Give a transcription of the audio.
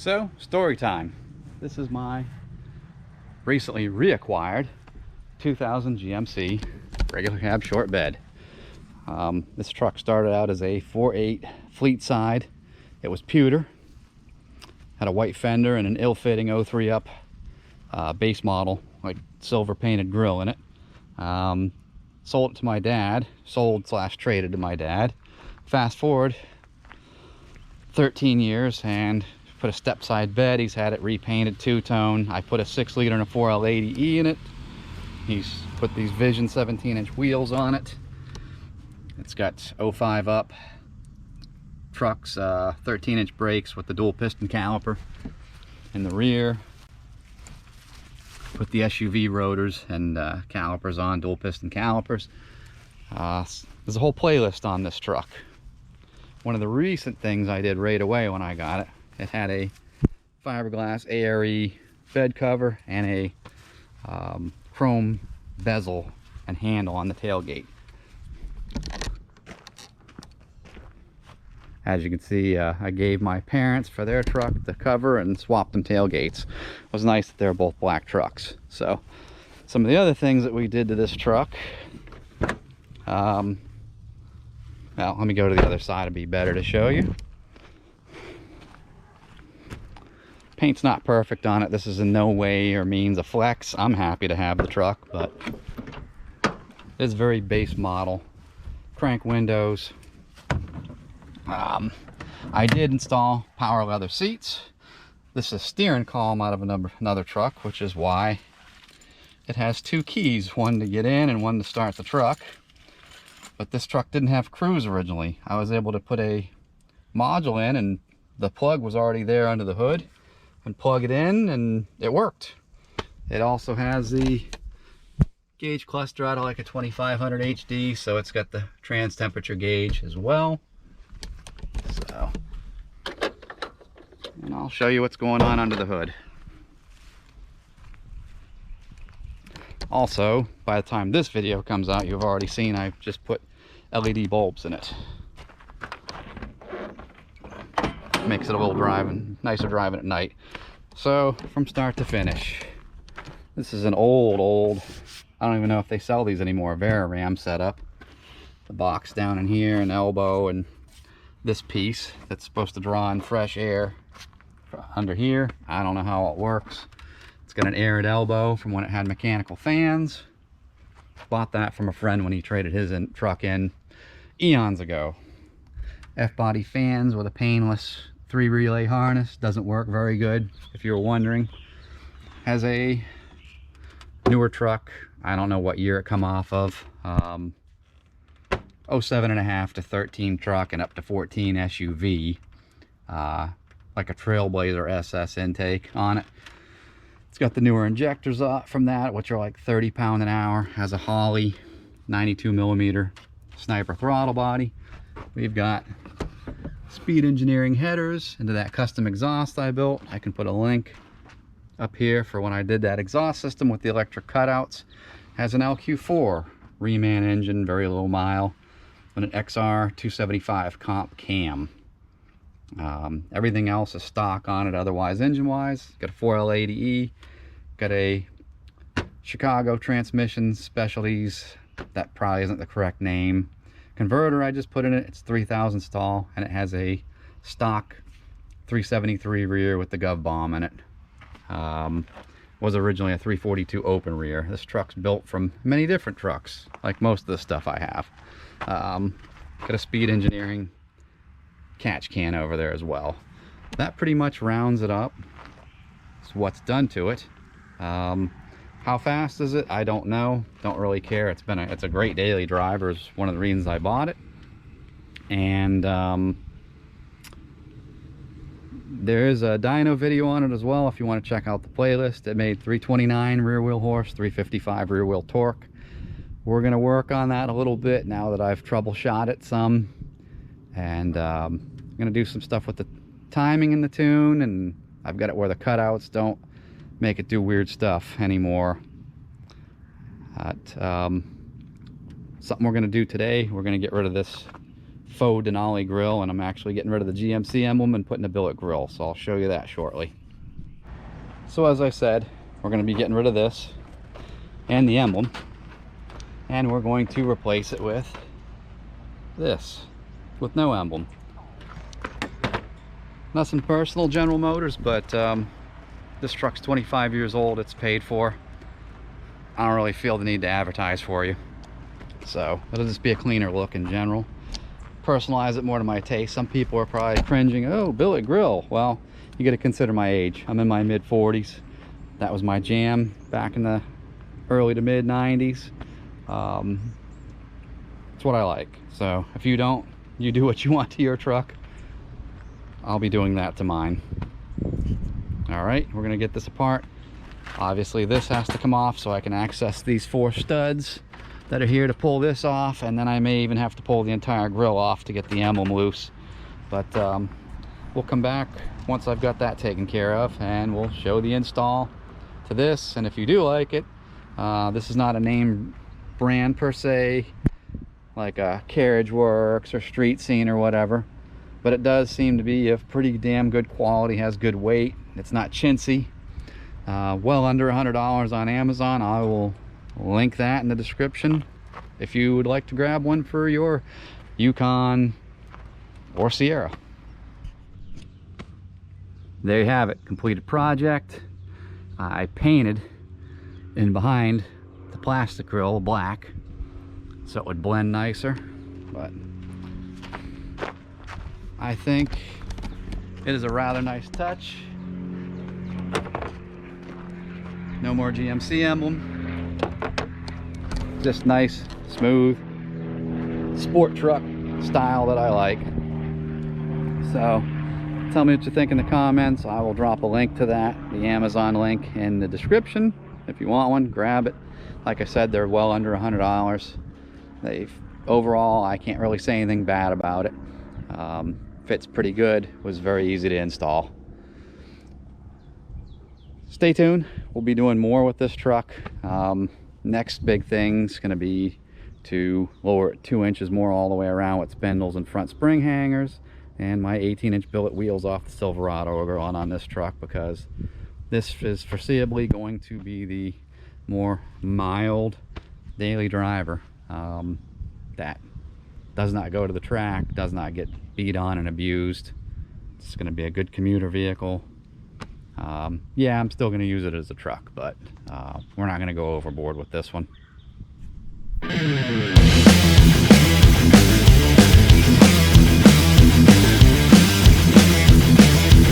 So, story time. This is my recently reacquired 2000 GMC regular cab short bed. This truck started out as a 4.8 fleet side. It was pewter, had a white fender and an ill-fitting 03 up base model, like silver painted grille in it. Sold it to my dad, sold/traded to my dad. Fast forward 13 years and put a step side bed. He's had it repainted two-tone. I put a 6-liter and a 4L80E in it. He's put these Vision 17-inch wheels on it. It's got 05 up trucks, 13-inch brakes with the dual piston caliper in the rear. Put the SUV rotors and calipers on, dual piston calipers. There's a whole playlist on this truck. One of the recent things I did right away when I got it, it had a fiberglass ARE bed cover and a chrome bezel and handle on the tailgate. As you can see, I gave my parents for their truck the cover and swapped them tailgates. It was nice that they're both black trucks. So some of the other things that we did to this truck, well, let me go to the other side. It'd be better to show you. Paint's not perfect on it. This is in no way or means a flex. I'm happy to have the truck, but it's very base model. Crank windows. I did install power leather seats. This is a steering column out of another truck, which is why it has two keys, one to get in and one to start the truck. But this truck didn't have cruise originally. I was able to put a module in and the plug was already there under the hood, and plug it in and it worked. It also has the gauge cluster out of like a 2500 HD, so it's got the trans temperature gauge as well. So, and I'll show you what's going on under the hood. Also, by the time this video comes out, you've already seen I've just put LED bulbs in it. Makes it a little nicer driving at night. So, from start to finish, this is an old, I don't even know if they sell these anymore, Veraram setup. The box down in here, an elbow, and this piece that's supposed to draw in fresh air under here. I don't know how it works. It's got an aired elbow from when it had mechanical fans. Bought that from a friend when he traded his truck in eons ago. F-body fans with a painless 3-relay harness. Doesn't work very good, if you were wondering. Has a newer truck. I don't know what year it come off of. 07.5 to 13 truck and up to 14 SUV. Like a Trailblazer SS intake on it. It's got the newer injectors from that, which are like 30 pound an hour. Has a Holley 92mm sniper throttle body. We've got Speed Engineering headers into that custom exhaust I built. I can put a link up here for when I did that exhaust system with the electric cutouts. Has an LQ4 Reman engine, very low mile, and an XR 275 comp cam. Everything else is stock on it otherwise engine wise. Got a 4L80E, got a Chicago Transmission Specialties, that probably isn't the correct name, converter I just put in it. It's 3000 stall and it has a stock 373 rear with the gov bomb in it. Was originally a 342 open rear. This truck's built from many different trucks, like most of the stuff I have. Got a Speed Engineering catch can over there as well. That pretty much rounds it up. It's what's done to it. How fast is it? I don't know. Don't really care. It's a great daily driver. Is one of the reasons I bought it. And there is a dyno video on it as well if you want to check out the playlist. It made 329 rear wheel horse, 355 rear wheel torque. We're going to work on that a little bit now that I've troubleshot it some. And I'm going to do some stuff with the timing in the tune, and I've got it where the cutouts don't make it do weird stuff anymore. Something we're going to do today, we're going to get rid of this faux Denali grill, and I'm actually getting rid of the GMC emblem and putting a billet grill, so I'll show you that shortly. So as I said, we're going to be getting rid of this and the emblem, and we're going to replace it with this, with no emblem. Nothing personal, General Motors, but this truck's 25 years old. It's paid for. I don't really feel the need to advertise for you, so it'll just be a cleaner look in general. Personalize it more to my taste. Some people are probably cringing, oh, billet grill. Well, you got to consider my age. I'm in my mid-40s. That was my jam back in the early to mid-90s. It's what I like. So if you don't, you do what you want to your truck. I'll be doing that to mine. All right, we're gonna get this apart. Obviously this has to come off so I can access these 4 studs that are here to pull this off, and then I may even have to pull the entire grill off to get the emblem loose. But we'll come back once I've got that taken care of, and we'll show the install to this. And if you do like it, this is not a name brand per se, like a Carriage Works or Street Scene or whatever, but it does seem to be of pretty damn good quality, has good weight, it's not chintzy. Well under $100 on Amazon. I will link that in the description if you would like to grab one for your Yukon or Sierra. There you have it, completed project. I painted in behind the plastic grill black so it would blend nicer, but I think it is a rather nice touch. No more GMC emblem, just nice, smooth sport truck style that I like. So tell me what you think in the comments. I will drop a link to that, the Amazon link, in the description. If you want one, grab it. Like I said, they're well under $100. Overall, I can't really say anything bad about it. Fits pretty good, was very easy to install. Stay tuned, we'll be doing more with this truck. Next big thing's going to be to lower it 2 inches more all the way around with spindles and front spring hangers, and my 18-inch billet wheels off the Silverado are going on this truck, because this is foreseeably going to be the more mild daily driver that does not go to the track, does not get beat on and abused. It's going to be a good commuter vehicle. Yeah, I'm still going to use it as a truck, but we're not going to go overboard with this one.